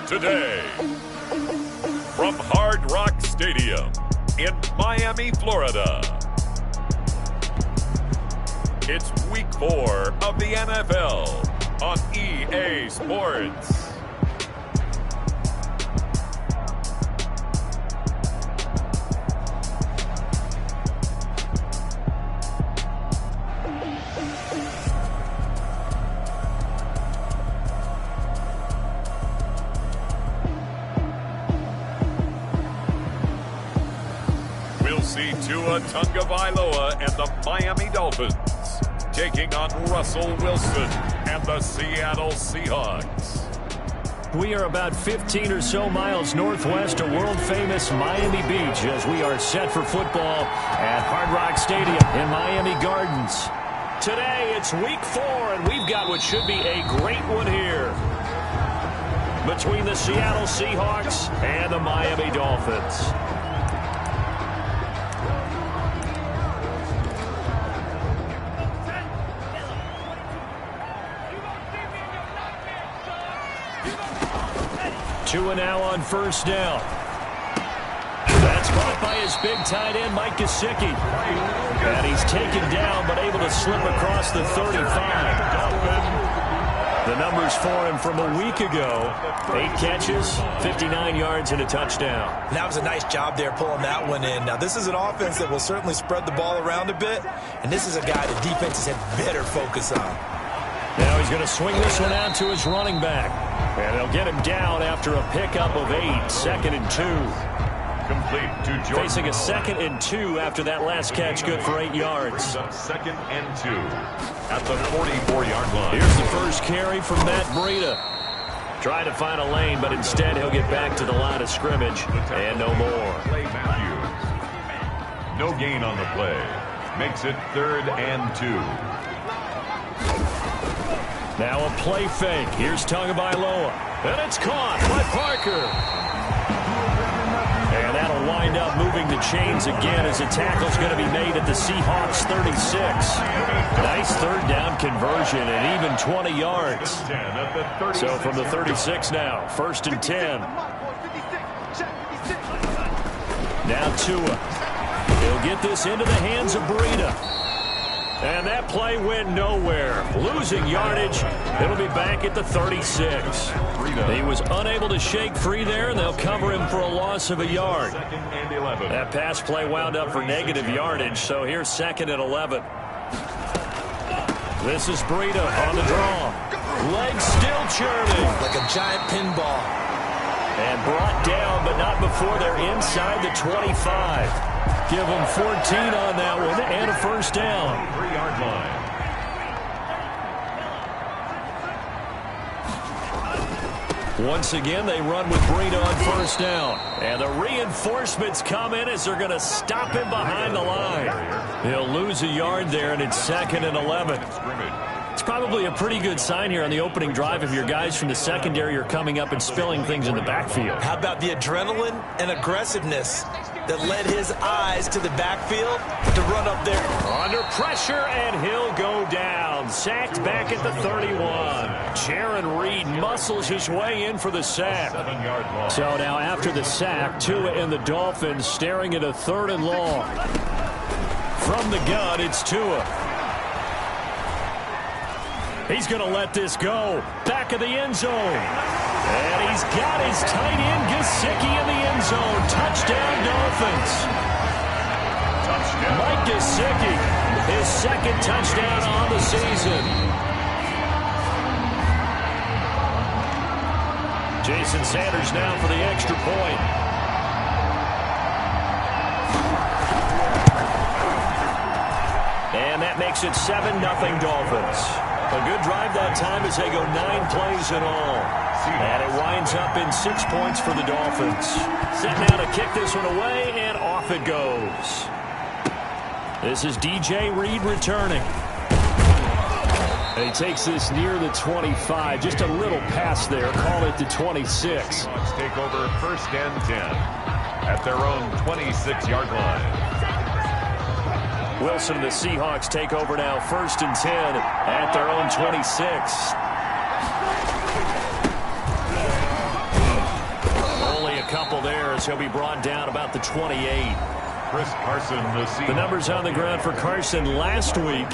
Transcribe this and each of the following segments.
Today, from Hard Rock Stadium in Miami, Florida, it's Week 4 of the NFL on EA Sports. We'll see Tua Tagovailoa and the Miami Dolphins taking on Russell Wilson and the Seattle Seahawks. We are about 15 or so miles northwest of world-famous Miami Beach as we are set for football at Hard Rock Stadium in Miami Gardens. Today, it's Week 4, and we've got what should be a great one here between the Seattle Seahawks and the Miami Dolphins. Tua now on first down. That's caught by his big tight end, Mike Gesicki. And he's taken down, but able to slip across the 35. The numbers for him from a week ago: 8 catches, 59 yards, and a touchdown. That was a nice job there pulling that one in. Now, this is an offense that will certainly spread the ball around a bit, and this is a guy the defenses had better focus on. Now he's going to swing this one out to his running back. And they'll get him down after a pickup of 8, 2nd and 2. Complete to Jordan. Facing a 2nd and 2 after that last catch, good for 8 yards. Up 2nd and 2 at the 44-yard line. Here's the first carry from Matt Breida. Trying to find a lane, but instead he'll get back to the line of scrimmage and no more. No gain on the play. Makes it 3rd and 2. Now a play fake. Here's Tagovailoa. And it's caught by Parker. And that'll wind up moving the chains again as a tackle's going to be made at the Seahawks 36. Nice third down conversion and even 20 yards. So from the 36 now, 1st and 10. Now Tua. He'll get this into the hands of Breida. And that play went nowhere. Losing yardage. It'll be back at the 36. He was unable to shake free there, and they'll cover him for a loss of a yard. That pass play wound up for negative yardage, so here's 2nd and 11. This is Breida on the draw. Legs still churning. Like a giant pinball. And brought down, but not before they're inside the 25. Give him 14 on that one and a first down. 3-yard line. Once again, they run with Breida on first down. And the reinforcements come in as they're going to stop him behind the line. He'll lose a yard there, and it's 2nd and 11. It's probably a pretty good sign here on the opening drive if your guys from the secondary are coming up and spilling things in the backfield. How about the adrenaline and aggressiveness that led his eyes to the backfield to run up there? Under pressure, and he'll go down. Sacked back at the 31. Jaron Reed muscles his way in for the sack. 7-yard line. So now after the sack, Tua and the Dolphins staring at a 3rd and long. From the gun, it's Tua. He's going to let this go. Back of the end zone. And he's got his tight end, Gesicki, in the end zone. Touchdown, Dolphins. Touchdown. Mike Gesicki, his 2nd touchdown on the season. Jason Sanders now for the extra point. And that makes it 7-0 Dolphins. A good drive that time as they go 9 plays in all. And it winds up in 6 points for the Dolphins. Set now to kick this one away, and off it goes. This is DJ Reed returning. And he takes this near the 25. Just a little pass there. Call it the 26. Let's take over 1st and 10 at their own 26-yard line. Wilson and the Seahawks take over now, 1st and 10 at their own 26. he'll be brought down about the 28. Chris Carson, the numbers on the ground for Carson last week: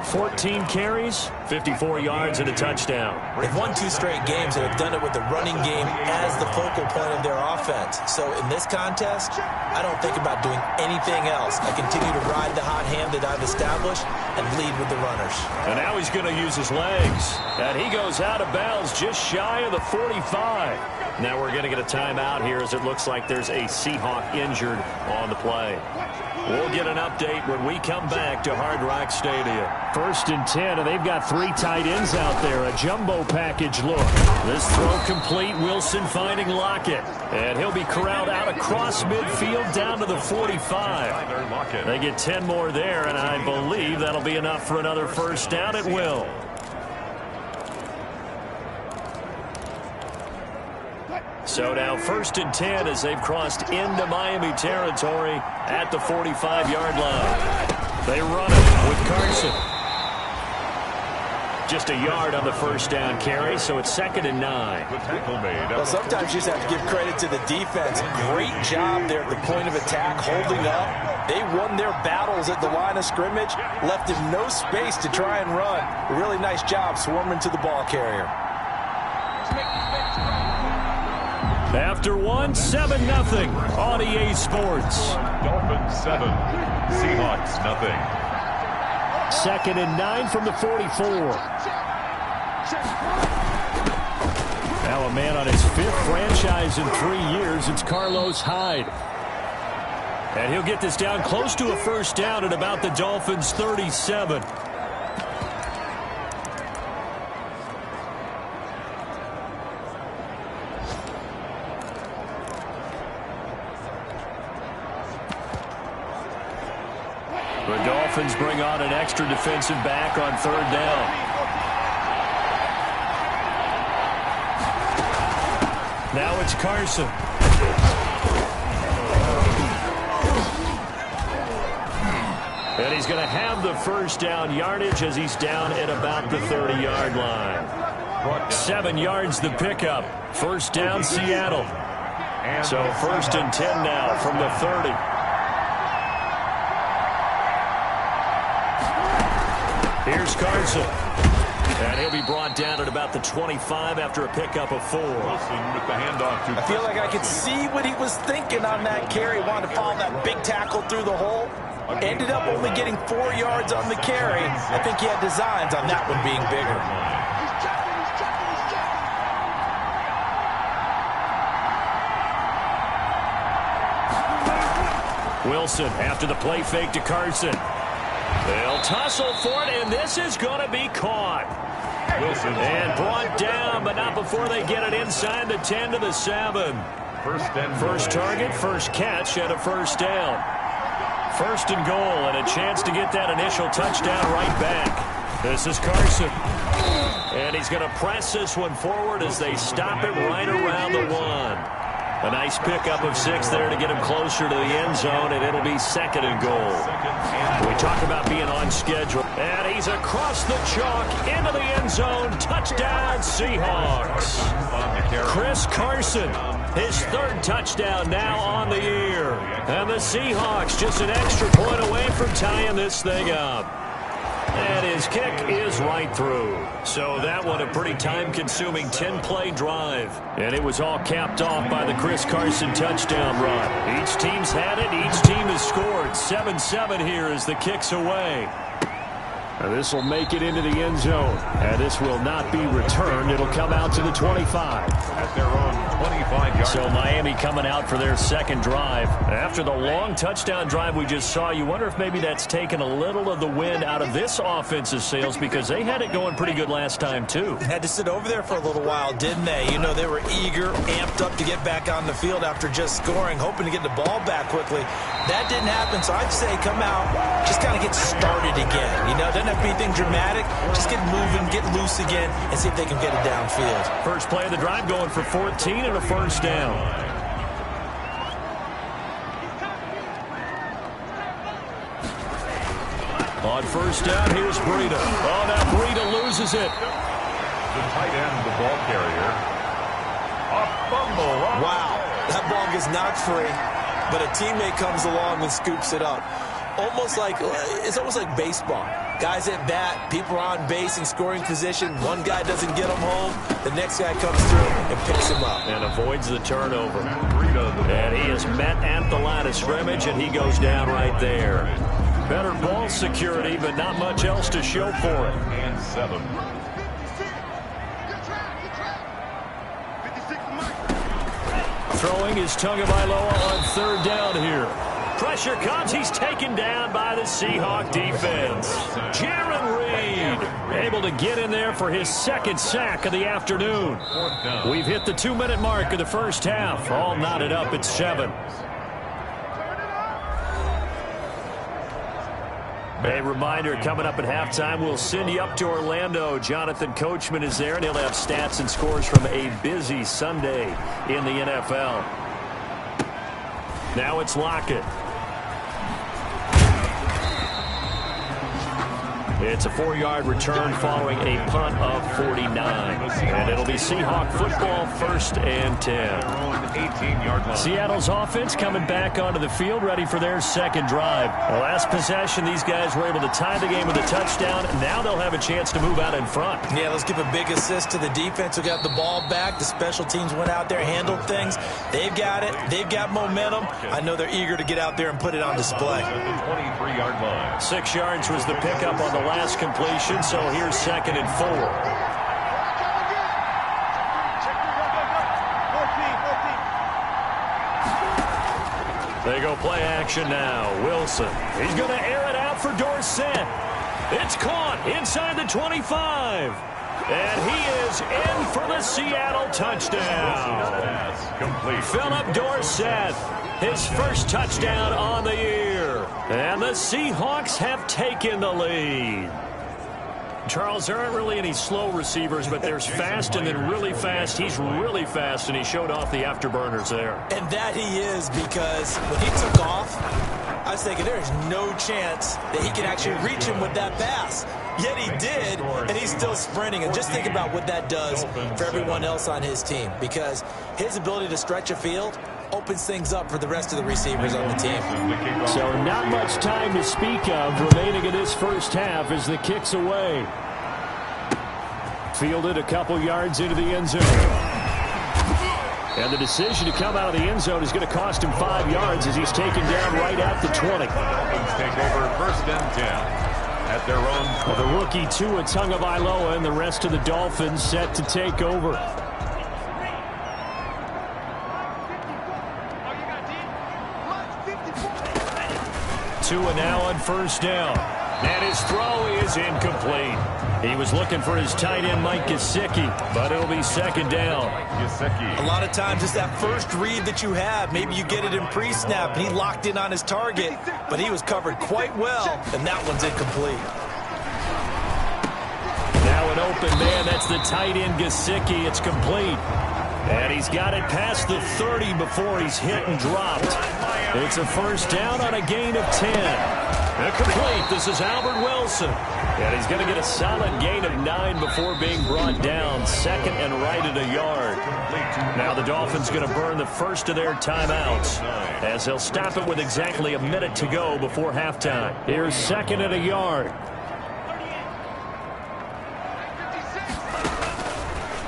14 carries, 54 yards, and a touchdown. They've won 2 straight games and have done it with the running game as the focal point of their offense. So in this contest, I don't think about doing anything else. I continue to ride the hot hand that I've established and lead with the runners. And now he's going to use his legs. And he goes out of bounds just shy of the 45. Now we're going to get a timeout here as it looks like there's a Seahawk injured on the play. We'll get an update when we come back to Hard Rock Stadium. 1st and 10, and they've got 3 tight ends out there. A jumbo package look. This throw complete. Wilson finding Lockett. And he'll be corralled out across midfield down to the 45. They get 10 more there, and I believe that'll be enough for another first down. It will. So now 1st and 10 as they've crossed into Miami territory at the 45-yard line. They run it with Carson. Just a yard on the first down carry, so it's 2nd and 9. Well, sometimes you just have to give credit to the defense. Great job there at the point of attack, holding up. They won their battles at the line of scrimmage, left him no space to try and run. A really nice job swarming to the ball carrier. After 1, 7-0 on EA Sports. Dolphins 7, Seahawks nothing. 2nd and 9 from the 44. Now a man on his 5th franchise in 3 years. It's Carlos Hyde. And he'll get this down close to a first down at about the Dolphins' 37. The Dolphins bring on an extra defensive back on 3rd down. Now it's Carson. And he's going to have the first down yardage as he's down at about the 30-yard line. 7 yards the pickup. First down, Seattle. So 1st and 10 now from the 30. Here's Carson. And he'll be brought down at about the 25 after a pickup of 4. Wilson with the handoff to I feel like I could see what he was thinking on that carry. Wanted to follow that big tackle through the hole. Ended up only getting 4 yards on the carry. I think he had designs on that one being bigger. Wilson after the play fake to Carson. They'll tussle for it, and this is going to be caught. Wilson and brought down, but not before they get it inside the 10 to the 7. First target, first catch, and a first down. 1st and goal, and a chance to get that initial touchdown right back. This is Carson. And he's going to press this one forward as they stop it right around the 1. A nice pickup of 6 there to get him closer to the end zone, and it'll be 2nd and goal. We talk about being on schedule. And he's across the chalk into the end zone. Touchdown, Seahawks. Chris Carson, his 3rd touchdown now on the year. And the Seahawks just an extra point away from tying this thing up. And his kick is right through. So that one a pretty time-consuming 10-play drive. And it was all capped off by the Chris Carson touchdown run. Each team's had it. Each team has scored. 7-7 here as the kick's away. And this will make it into the end zone. And this will not be returned. It'll come out to the 25. At their own 25-yard. So Miami coming out for their 2nd drive. After the long touchdown drive we just saw, you wonder if maybe that's taken a little of the wind out of this offensive sails because they had it going pretty good last time too. Had to sit over there for a little while, didn't they? You know, they were eager, amped up to get back on the field after just scoring, hoping to get the ball back quickly. That didn't happen, so I'd say come out, just kind of get started again. You know, doesn't have to be anything dramatic. Just get moving, get loose again, and see if they can get it downfield. First play of the drive going for 14 and a first down. On first down, here's Breida. Oh, now Breida loses it. The tight end, the ball carrier. A fumble. Wow. That ball gets knocked free, but a teammate comes along and scoops it up. It's almost like baseball. Guys at bat, people are on base in scoring position. One guy doesn't get him home. The next guy comes through and picks him up. And avoids the turnover. And he is met at the line of scrimmage, and he goes down right there. Better ball security, but not much else to show for it. And 7. Throwing is Tagovailoa on third down here. Pressure comes. He's taken down by the Seahawk defense. Jaron Reed able to get in there for his second sack of the afternoon. We've hit the 2-minute mark of the first half. All knotted up at 7. A reminder, coming up at halftime, we'll send you up to Orlando. Jonathan Coachman is there, and he'll have stats and scores from a busy Sunday in the NFL. Now it's Lockett. It's a 4-yard return following a punt of 49. And it'll be Seahawk football, 1st and 10. 18-yard line. Seattle's offense coming back onto the field, ready for their second drive. The last possession, these guys were able to tie the game with a touchdown. Now they'll have a chance to move out in front. Yeah, let's give a big assist to the defense who got the ball back. The special teams went out there, handled things. They've got it. They've got momentum. I know they're eager to get out there and put it on display. 23-yard line. 6 yards was the pickup on the last completion, so here's 2nd and 4. They go play action now. Wilson. He's going to air it out for Dorsett. It's caught inside the 25. And he is in for the Seattle touchdown. Philip Dorsett, his first touchdown on the year. And the Seahawks have taken the lead. Charles, there aren't really any slow receivers, but there's fast and then really fast. He's really fast, and he showed off the afterburners there. And that he is, because when he took off, I was thinking there is no chance that he can actually reach him with that pass. Yet he did, and he's still sprinting. And just think about what that does for everyone else on his team, because his ability to stretch a field opens things up for the rest of the receivers on the team. So not much time to speak of remaining in this first half as the kick's away. Fielded a couple yards into the end zone. And the decision to come out of the end zone is going to cost him 5 yards as he's taken down right at the 20. Dolphins take over 1st and 10 at their own. The rookie Tua Tagovailoa and the rest of the Dolphins set to take over. Tua now on 1st down. And his throw is incomplete. He was looking for his tight end, Mike Gesicki, but it'll be 2nd down. A lot of times it's that first read that you have. Maybe you get it in pre-snap, and he locked in on his target, but he was covered quite well, and that one's incomplete. Now an open man. That's the tight end, Gesicki. It's complete. And he's got it past the 30 before he's hit and dropped. It's a 1st down on a gain of 10. Complete. This is Albert Wilson. And he's going to get a solid gain of 9 before being brought down. 2nd and right at a yard. Now the Dolphins going to burn the first of their timeouts as they'll stop it with exactly a minute to go before halftime. Here's 2nd and a yard.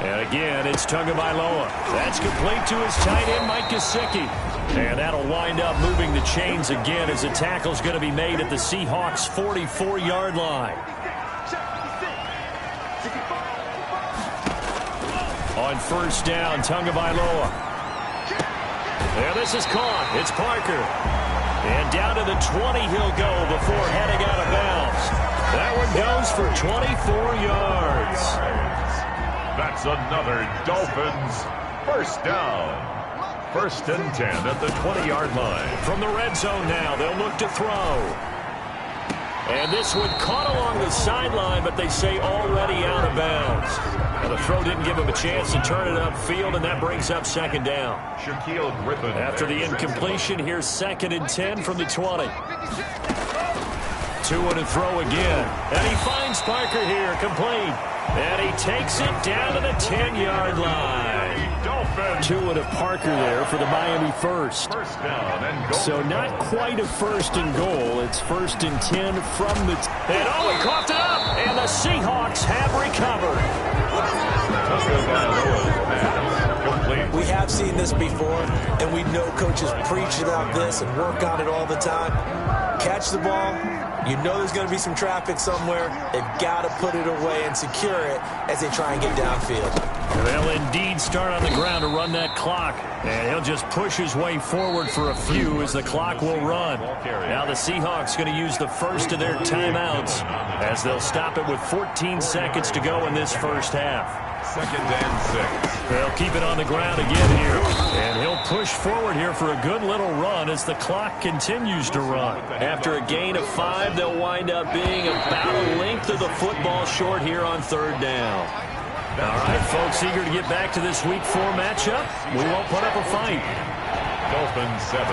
And again, it's Tagovailoa. That's complete to his tight end, Mike Gesicki. And that'll wind up moving the chains again as the tackle's going to be made at the Seahawks' 44-yard line. On 1st down, Tagovailoa. And this is caught. It's Parker. And down to the 20 he'll go before heading out of bounds. That one goes for 24 yards. That's another Dolphins 1st down. 1st and 10 at the 20-yard line. From the red zone now, they'll look to throw. And this one caught along the sideline, but they say already out of bounds. Now the throw didn't give him a chance to turn it upfield, and that brings up 2nd down. Shaquille Griffin. After the incompletion, here's 2nd and 10 from the 20. 2 to throw again. And he finds Parker here, complete. And he takes it down to the 10-yard line. 2 to Parker there for the Miami first. So not quite a first and goal. It's 1st and 10 from the... And he coughed it up. And the Seahawks have recovered. We have seen this before, and we know coaches preach about this and work on it all the time. Catch the ball. You know there's going to be some traffic somewhere. They've got to put it away and secure it as they try and get downfield. They'll indeed start on the ground to run that clock. And he'll just push his way forward for a few as the clock will run. Now the Seahawks going to use the first of their timeouts as they'll stop it with 14 seconds to go in this first half. 2nd and 6. They'll keep it on the ground again here. And he'll push forward here for a good little run as the clock continues to run. After a gain of 5, they'll wind up being about a length of the football short here on 3rd down. All right, folks, eager to get back to this Week 4 matchup. We won't put up a fight. Dolphins 7.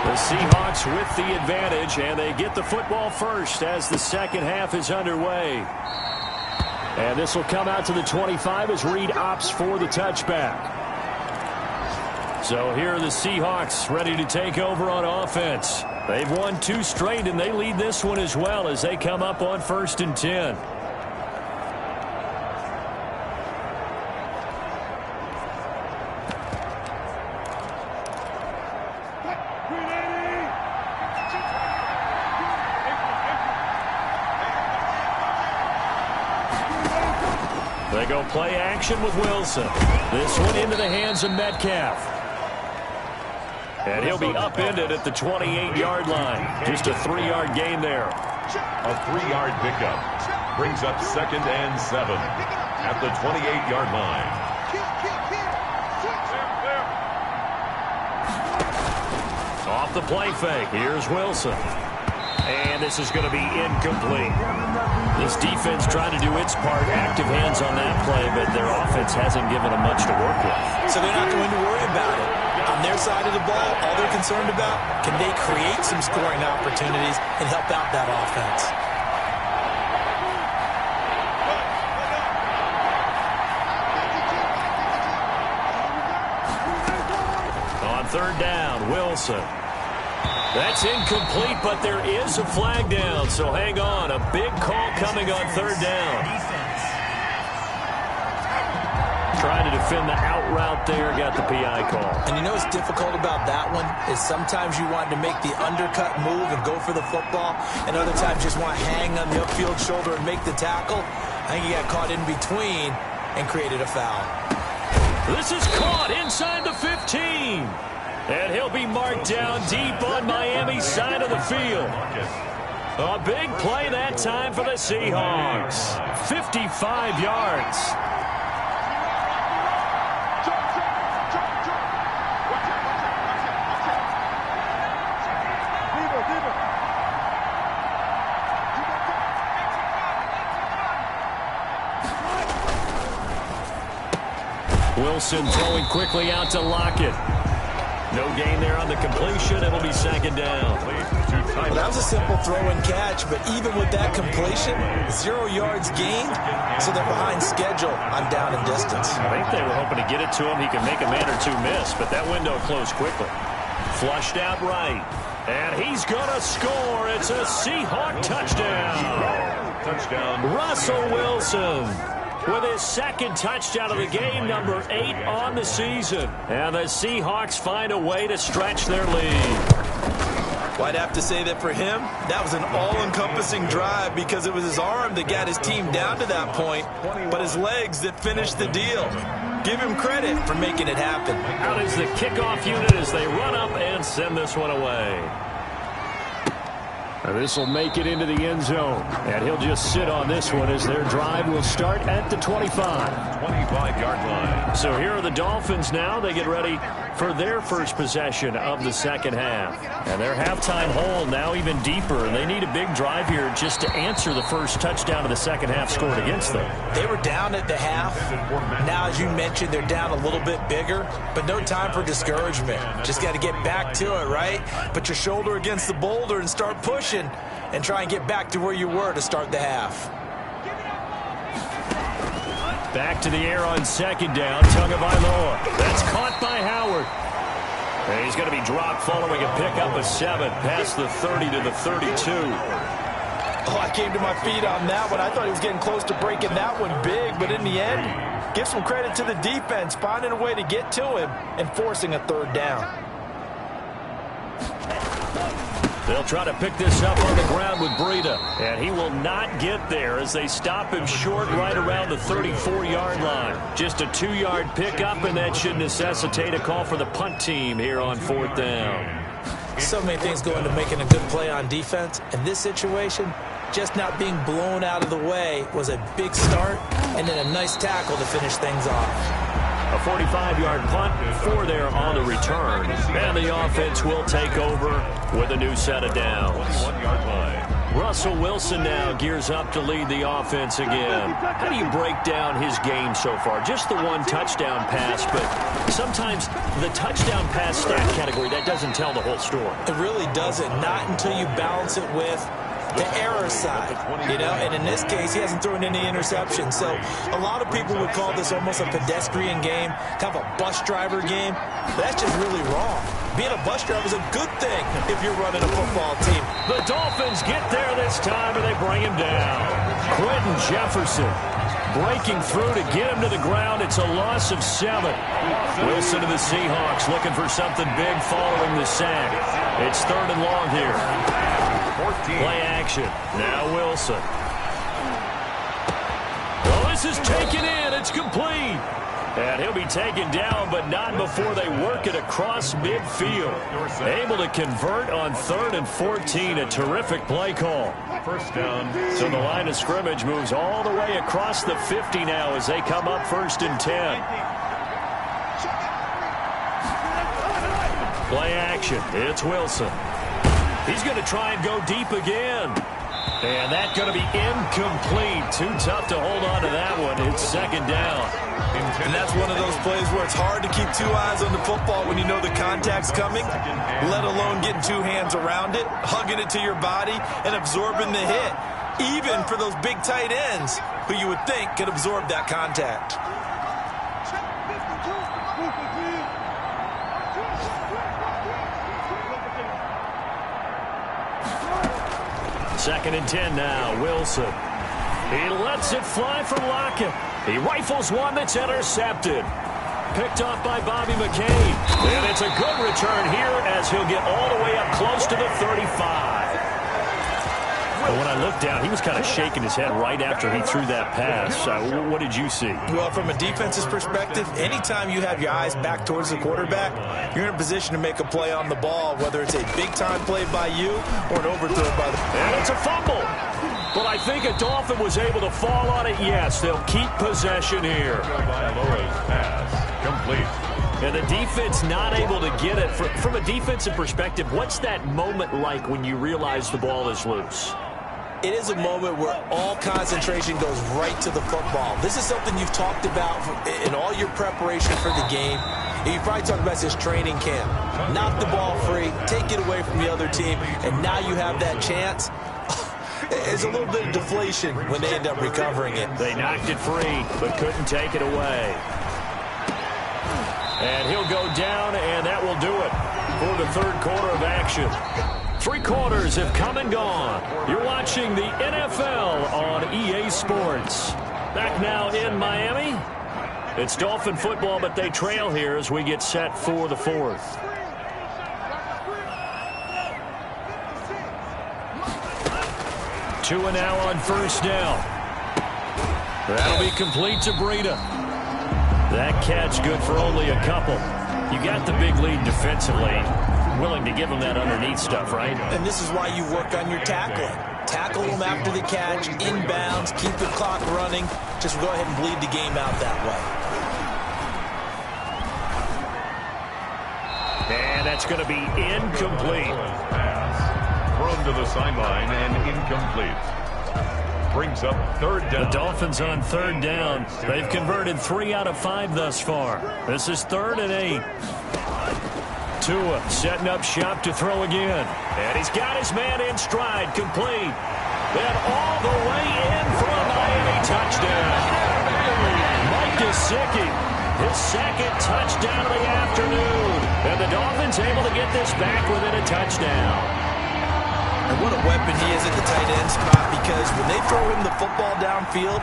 The Seahawks with the advantage, and they get the football first as the second half is underway. And this will come out to the 25 as Reed opts for the touchback. So here are the Seahawks ready to take over on offense. They've won 2 straight, and they lead this one as well as they come up on 1st and 10. They go play action with Wilson. This one into the hands of Metcalf. And he'll be upended at the 28-yard line. Just a 3-yard gain there. A 3-yard pickup brings up 2nd and 7 at the 28-yard line. Off the play fake. Here's Wilson. And this is going to be incomplete. This defense trying to do its part, active hands on that play, but their offense hasn't given them much to work with. So they're not going to worry about it. On their side of the ball, all they're concerned about, can they create some scoring opportunities and help out that offense? On 3rd down, Wilson. That's incomplete, but there is a flag down, so hang on. A big call coming on 3rd down. Trying to defend the out route there, got the PI call. And you know what's difficult about that one is sometimes you want to make the undercut move and go for the football, and other times just want to hang on the upfield shoulder and make the tackle. I think he got caught in between and created a foul. This is caught inside the 15. And he'll be marked down deep on Miami's side of the field. A big play that time for the Seahawks. 55 yards. Wilson throwing quickly out to Lockett. No gain there on the completion. It'll be 2nd down. Well, that was a simple throw and catch, but even with that completion, 0 yards gained, so they're behind schedule on down and distance. I think they were hoping to get it to him. He could make a man or 2 miss, but that window closed quickly. Flushed out right. And he's going to score. It's a Seahawk touchdown. Touchdown. Russell Wilson with his 2nd touchdown of the game, number 8 on the season. And the Seahawks find a way to stretch their lead. Well, I'd have to say that for him, that was an all-encompassing drive because it was his arm that got his team down to that point, but his legs that finished the deal. Give him credit for making it happen. Out is the kickoff unit as they run up and send this one away. This will make it into the end zone. And he'll just sit on this one as their drive will start at the 25. 25-yard line. So here are the Dolphins now. They get ready for their first possession of the second half. And their halftime hole now even deeper. And they need a big drive here just to answer the first touchdown of the second half scored against them. They were down at the half. Now, as you mentioned, they're down a little bit bigger. But no time for discouragement. Just got to get back to it, right? Put your shoulder against the boulder and start pushing. and try and get back to where you were to start the half. Back to the air on second down. Tagovailoa. That's caught by Howard. And he's going to be dropped following a pickup of 7 past the 30 to the 32. Oh, I came to my feet on that one. I thought he was getting close to breaking that one big, but in the end, give some credit to the defense, finding a way to get to him and forcing a third down. They'll try to pick this up on the ground with Breida, and he will not get there as they stop him short right around the 34-yard line. Just a 2-yard pickup, and that should necessitate a call for the punt team here on 4th down. So many things go into making a good play on defense. In this situation, just not being blown out of the way was a big start, and then a nice tackle to finish things off. A 45-yard punt, 4 there on the return. And the offense will take over with a new set of downs. 1-yard line. Russell Wilson now gears up to lead the offense again. How do you break down his game so far? Just the 1 touchdown pass, but sometimes the touchdown pass stat category, that doesn't tell the whole story. It really doesn't. Not until you balance it with the error side, and in this case, he hasn't thrown any interceptions. So a lot of people would call this almost a pedestrian game, kind of a bus driver game. But that's just really wrong. Being a bus driver is a good thing if you're running a football team. The Dolphins get there this time, and they bring him down. Quentin Jefferson breaking through to get him to the ground. It's a loss of 7. Wilson to the Seahawks looking for something big following the sack. It's 3rd and long here. 14. Play action. Now Wilson. Well, this is taken in. It's complete. And he'll be taken down, but not before they work it across midfield. Able to convert on 3rd and 14. A terrific play call. First down. So the line of scrimmage moves all the way across the 50 now as they come up 1st and 10. Play action. It's Wilson. He's going to try and go deep again. And that's going to be incomplete. Too tough to hold on to that one. It's 2nd down. And that's one of those plays where it's hard to keep 2 eyes on the football when you know the contact's coming, let alone getting 2 hands around it, hugging it to your body, and absorbing the hit, even for those big tight ends who you would think could absorb that contact. Second and 10 now. Wilson. He lets it fly from Lockett. He rifles one that's intercepted. Picked off by Bobby McCain. And it's a good return here as he'll get all the way up close to the 35. But when I looked down, he was kind of shaking his head right after he threw that pass. What did you see? Well, from a defense's perspective, anytime you have your eyes back towards the quarterback, you're in a position to make a play on the ball, whether it's a big-time play by you or an overthrow by the... And it's a fumble. But I think a Dolphin was able to fall on it. Yes, they'll keep possession here. Pass complete. And the defense not able to get it. From a defensive perspective, what's that moment like when you realize the ball is loose? It is a moment where all concentration goes right to the football. This is something you've talked about in all your preparation for the game. And you probably talked about this training camp. Knock the ball free, take it away from the other team, and now you have that chance. There's a little bit of deflation when they end up recovering it. They knocked it free, but couldn't take it away. And he'll go down, and that will do it for the 3rd quarter of action. 3 quarters have come and gone. You're watching the NFL on EA Sports. Back now in Miami. It's Dolphin football, but they trail here as we get set for the 4th. 2 and now on 1st down. That'll be complete to Breida. That catch good for only a couple. You got the big lead defensively. Willing to give them that underneath stuff, right? And this is why you work on your tackling. Tackle them after the catch, inbounds, keep the clock running. Just go ahead and bleed the game out that way. And that's going to be incomplete. Pass thrown to the sideline and incomplete. Brings up 3rd down. The Dolphins on 3rd down. They've converted 3 out of 5 thus far. This is 3rd and 8. Tua setting up shop to throw again. And he's got his man in stride, complete. Then all the way in for a Miami touchdown. Mike Gesicki, his second touchdown of the afternoon. And the Dolphins able to get this back within a touchdown. And what a weapon he is at the tight end spot, because when they throw him the football downfield,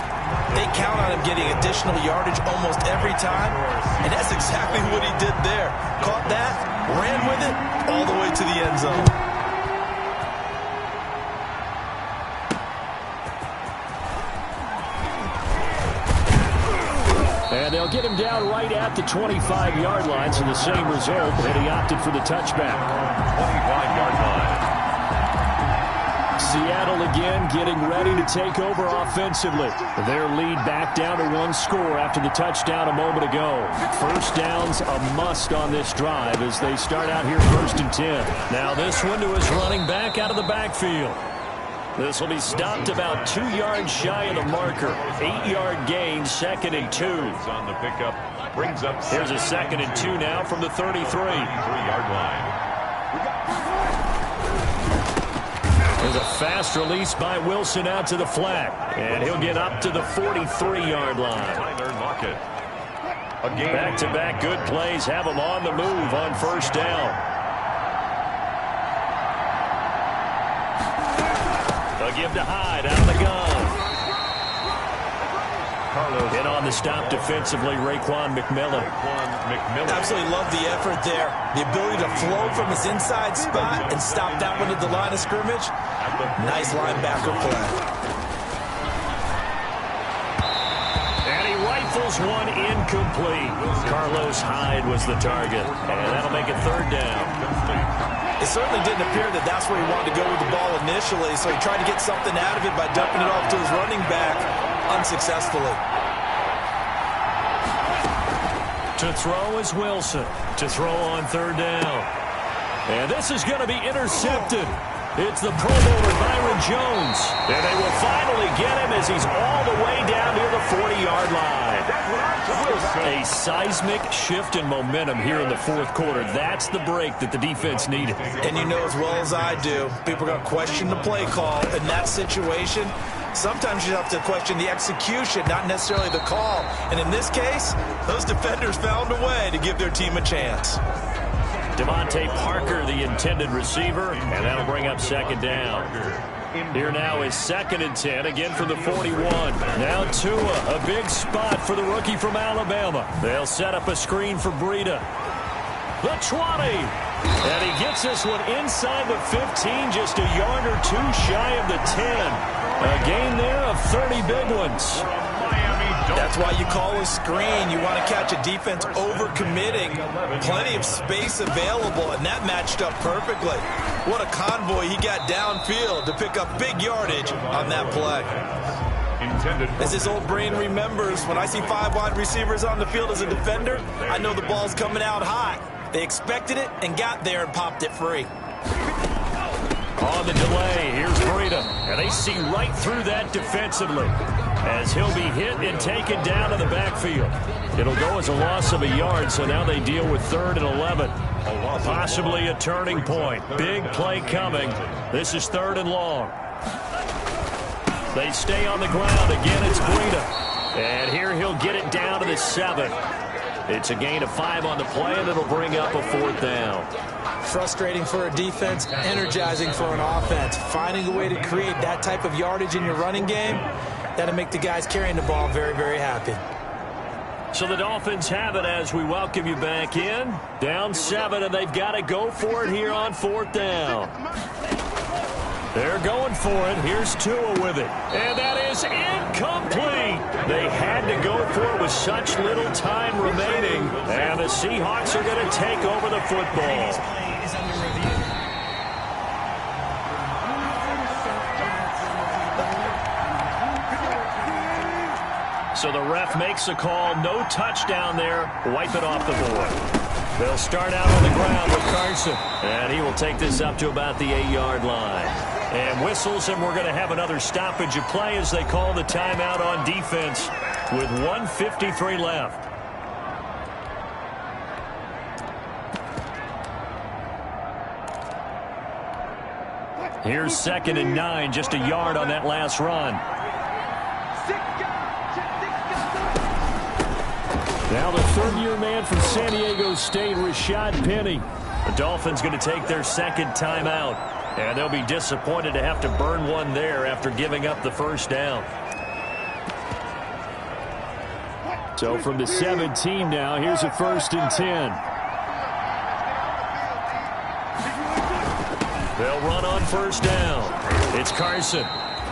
they count on him getting additional yardage almost every time. And that's exactly what he did there. Caught that, ran with it, all the way to the end zone. And they'll get him down right at the 25-yard line, so the same result, and he opted for the touchback. 25-yard line. Seattle again getting ready to take over offensively. Their lead back down to 1 score after the touchdown a moment ago. First down's a must on this drive as they start out here 1st and 10. Now this one to his running back out of the backfield. This will be stopped about 2 yards shy of the marker. 8-yard gain, 2nd and 2. On the pickup, brings up. Here's a 2nd and 2 now from the 33. 3-yard line. There's a fast release by Wilson out to the flat. And he'll get up to the 43-yard line. Back-to-back good plays have him on the move on 1st down. They'll give to Hyde out of the gun. In on the stop defensively, Raekwon McMillan. Absolutely love the effort there. The ability to flow from his inside spot and stop that one at the line of scrimmage. Nice linebacker play. And he rifles one incomplete. Carlos Hyde was the target. And that'll make it 3rd down. It certainly didn't appear that that's where he wanted to go with the ball initially, so he tried to get something out of it by dumping it off to his running back unsuccessfully. To throw is Wilson. To throw on 3rd down. And this is going to be intercepted. It's the Pro Bowler Byron Jones. And they will finally get him as he's all the way down near the 40-yard line. A seismic shift in momentum here in the 4th quarter. That's the break that the defense needed. And you know as well as I do, people are going to question the play call in that situation. Sometimes you have to question the execution, not necessarily the call. And in this case, those defenders found a way to give their team a chance. Devontae Parker, the intended receiver, and that'll bring up 2nd down. Here now is 2nd and 10, again from the 41. Now Tua, a big spot for the rookie from Alabama. They'll set up a screen for Breida. The 20. And he gets this one inside the 15, just a yard or 2 shy of the 10. A gain there of 30 big ones. That's why you call a screen. You want to catch a defense over-committing. Plenty of space available, and that matched up perfectly. What a convoy he got downfield to pick up big yardage on that play. As his old brain remembers, when I see 5 wide receivers on the field as a defender, I know the ball's coming out hot. They expected it and got there and popped it free. On the delay, here's Breida. And they see right through that defensively as he'll be hit and taken down to the backfield. It'll go as a loss of a yard, so now they deal with 3rd and 11. Possibly a turning point. Big play coming. This is 3rd and long. They stay on the ground. Again, it's Breida. And here he'll get it down to the 7. It's a gain of 5 on the play, and it'll bring up a 4th down. Frustrating for a defense, energizing for an offense. Finding a way to create that type of yardage in your running game, that'll make the guys carrying the ball very, very happy. So the Dolphins have it as we welcome you back in. Down 7, and they've got to go for it here on 4th down. They're going for it. Here's Tua with it. And that is incomplete. They had to go for it with such little time remaining. And the Seahawks are going to take over the football. So the ref makes a call. No touchdown there. Wipe it off the board. They'll start out on the ground with Carson. And he will take this up to about the 8-yard line. And whistles, and we're going to have another stoppage of play as they call the timeout on defense with 1:53 left. Here's 2nd and 9, just a yard on that last run. Now the third-year man from San Diego State, Rashad Penny. The Dolphins going to take their second timeout, and they'll be disappointed to have to burn one there after giving up the first down. So from the 17 now, here's a 1st and 10. They'll run on first down. It's Carson.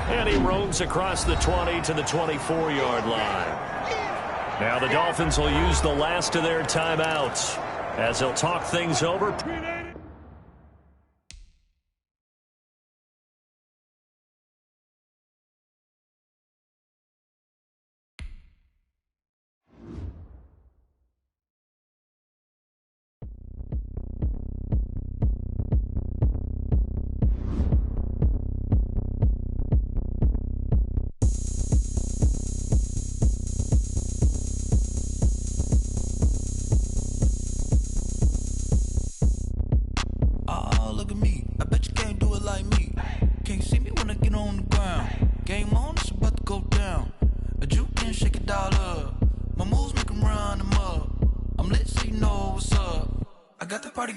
And he roams across the 20 to the 24-yard line. Now the Dolphins will use the last of their timeouts as they'll talk things over.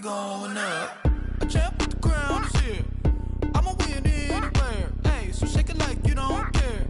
Going up, a champ with the crown is here. I'ma win anywhere. Hey, so shake it like you don't care.